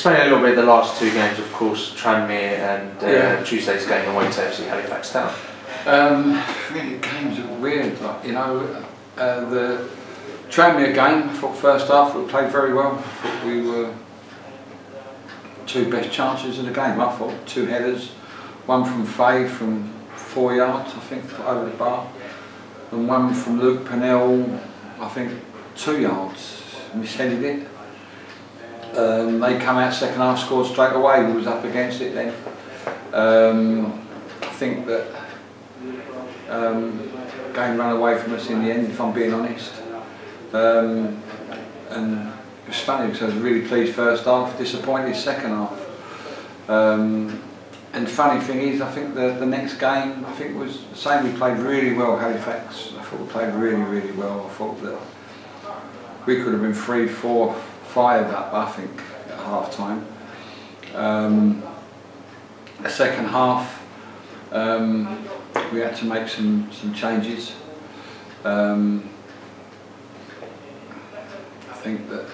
explain a little bit the last two games, of course, Tranmere and Tuesday's game away to FC Halifax Town. Really, games are weird. Like, you know, the Tranmere game, I thought first half we played very well. I thought we were two best chances of the game. I thought two headers, one from Faye from 4 yards, I think, over the bar, and one from Luke Pennell, I think 2 yards, misheaded it. They come out second half, scored straight away. We was up against it then. I think that game ran away from us in the end, if I'm being honest. And it was funny because I was really pleased first half, disappointed second half. And funny thing is, I think the next game, I think was the same. We played really well, Halifax. I thought we played really well. I thought that we could have been 3, 4, 5 up, I think, at half time. The second half, we had to make some changes. I think that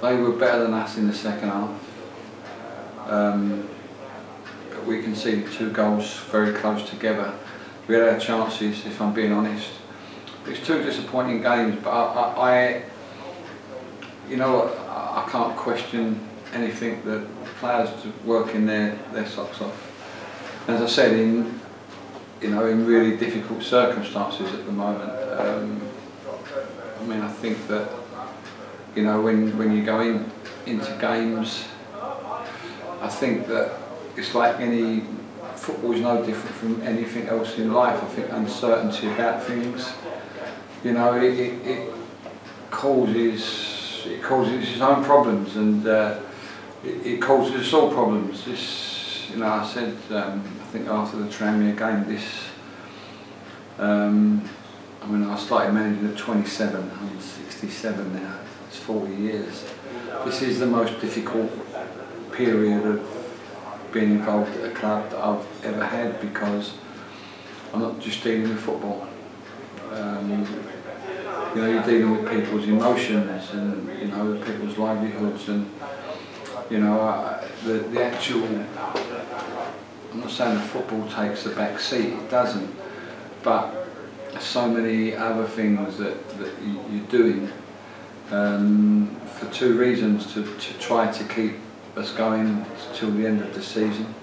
they were better than us in the second half. But we conceded 2 goals very close together. We had our chances, if I'm being honest. It's 2 disappointing games, but you know, I can't question anything that players working their socks off. As I said, in really difficult circumstances at the moment. I mean, I think that, you know, when you go into games, I think that it's like football is no different from anything else in life. I think uncertainty about things, you know, it causes its own problems, and it causes us all problems. You know, I said, I think after the Tranmere game, I mean, I started managing at 27, I'm 67 now, it's 40 years. This is the most difficult period of being involved at a club that I've ever had, because I'm not just dealing with football. You know, you're dealing with people's emotions and, you know, people's livelihoods, and, you know, the actual, I'm not saying that football takes a back seat, it doesn't, but so many other things that you're doing for 2 reasons, to try to keep us going till the end of the season,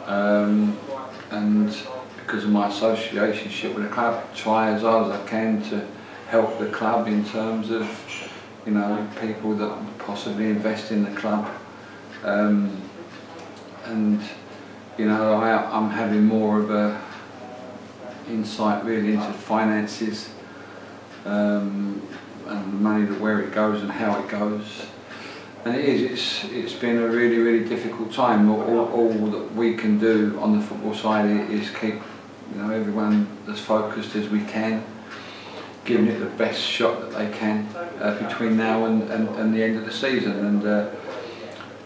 and because of my associationship with the club, try as hard as I can to help the club in terms of, you know, people that possibly invest in the club, and, you know, I'm having more of a insight really into finances, and money, where it goes and how it goes. And it's been a really difficult time. All that we can do on the football side is keep, you know, everyone as focused as we can, giving it the best shot that they can between now and the end of the season. And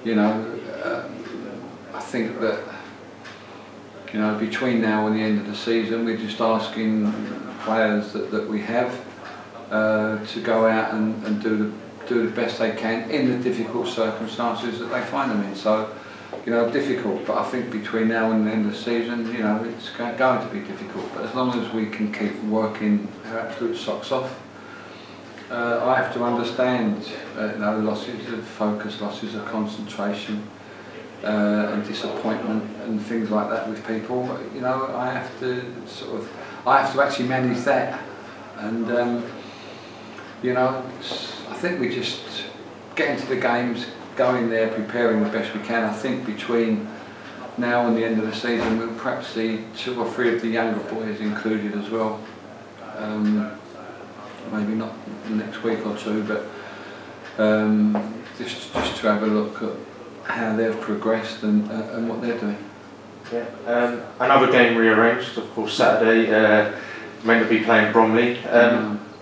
you know, I think that, you know, between now and the end of the season, we're just asking players that we have to go out and do the best they can in the difficult circumstances that they find them in. So, you know, difficult, but I think between now and the end of the season, you know, it's going to be difficult. But as long as we can keep working our absolute socks off, I have to understand, you know, losses of focus, losses of concentration, and disappointment and things like that with people. You know, I have to actually manage that, and you know, I think we just get into the games, go in there preparing the best we can. I think between now and the end of the season, we'll perhaps see 2 or 3 of the younger boys included as well. Maybe not the next week or 2, but just to have a look at how they've progressed and what they're doing. Yeah. Another game rearranged, of course, Saturday. Meant to be playing Bromley.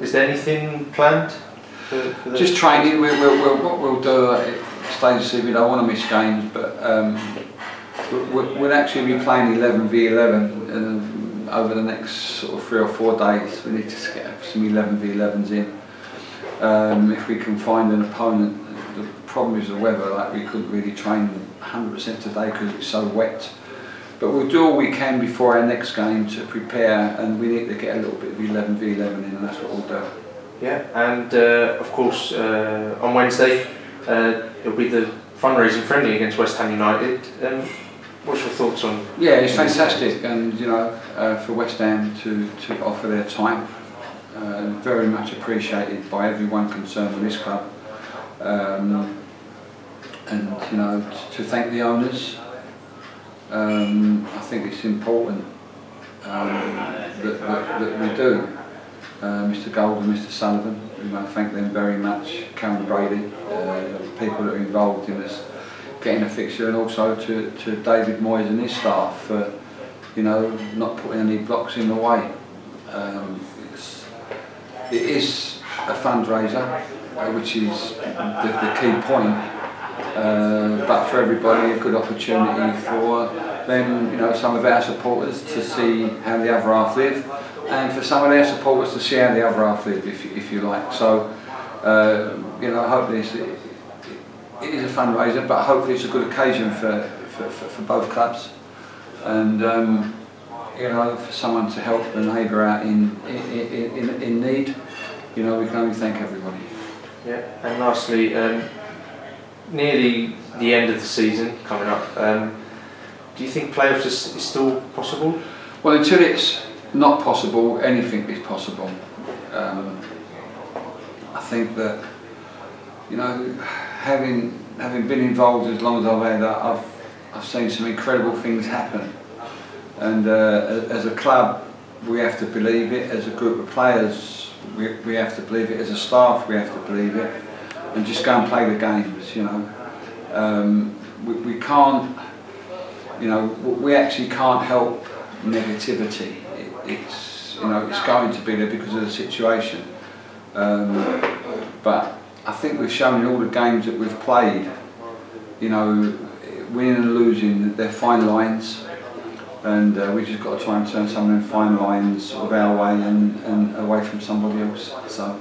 Is there anything planned for just training? What we'll do at stage C, we don't want to miss games, but we'll actually be playing 11v11 over the next sort of 3 or 4 days. We need to get some 11v11s in. If we can find an opponent the problem is the weather. Like we couldn't really train 100% today because it's so wet. But we'll do all we can before our next game to prepare, and we need to get a little bit of 11v11 in, and that's what we'll do. Yeah, and of course on Wednesday it'll be the fundraising friendly against West Ham United. What's your thoughts on? Yeah, it's fantastic, and you know, for West Ham to offer their time, very much appreciated by everyone concerned with this club, and you know, to thank the owners. I think it's important that we do. Mr. Gold and Mr. Sullivan, we want to thank them very much. Karen Brady, people that are involved in us getting a fixture, and also to David Moyes and his staff for, you know, not putting any blocks in the way. It is a fundraiser, which is the key point. But for everybody, a good opportunity for them, you know, some of our supporters to see how the other half live, and for some of their supporters to see how the other half live, if you like. So, you know, hopefully it is a fundraiser, but hopefully it's a good occasion for both clubs, and you know, for someone to help a neighbour out in need. You know, we can only thank everybody. Yeah, and lastly, nearly the end of the season coming up, do you think playoffs is still possible? Well, until it's not possible, anything is possible. I think that, you know, having been involved as long as I've had, I've seen some incredible things happen, and as a club we have to believe it, as a group of players we have to believe it, as a staff we have to believe it, and just go and play the games. You know, we can't, you know, we actually can't help negativity. It's, you know, it's going to be there because of the situation, but I think we've shown in all the games that we've played, you know, winning and losing, they're fine lines, and we've just got to try and turn some of them fine lines sort of our way and away from somebody else. So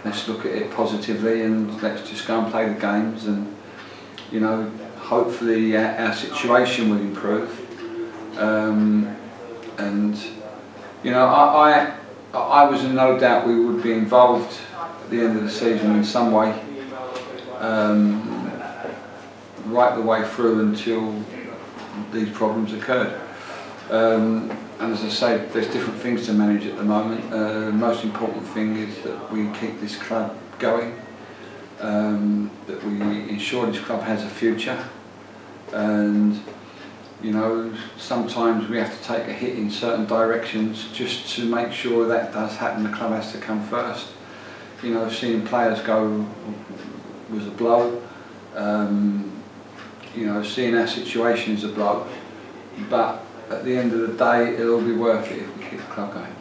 let's look at it positively, and let's just go and play the games, and you know, hopefully our situation will improve, and you know, I was in no doubt we would be involved at the end of the season in some way, right the way through until these problems occurred. And as I say, there's different things to manage at the moment. The most important thing is that we keep this club going, that we ensure this club has a future, and you know, sometimes we have to take a hit in certain directions just to make sure that does happen. The club has to come first. You know, seeing players go was a blow. You know, seeing our situation is a blow. But at the end of the day, it'll be worth it if we keep the club going.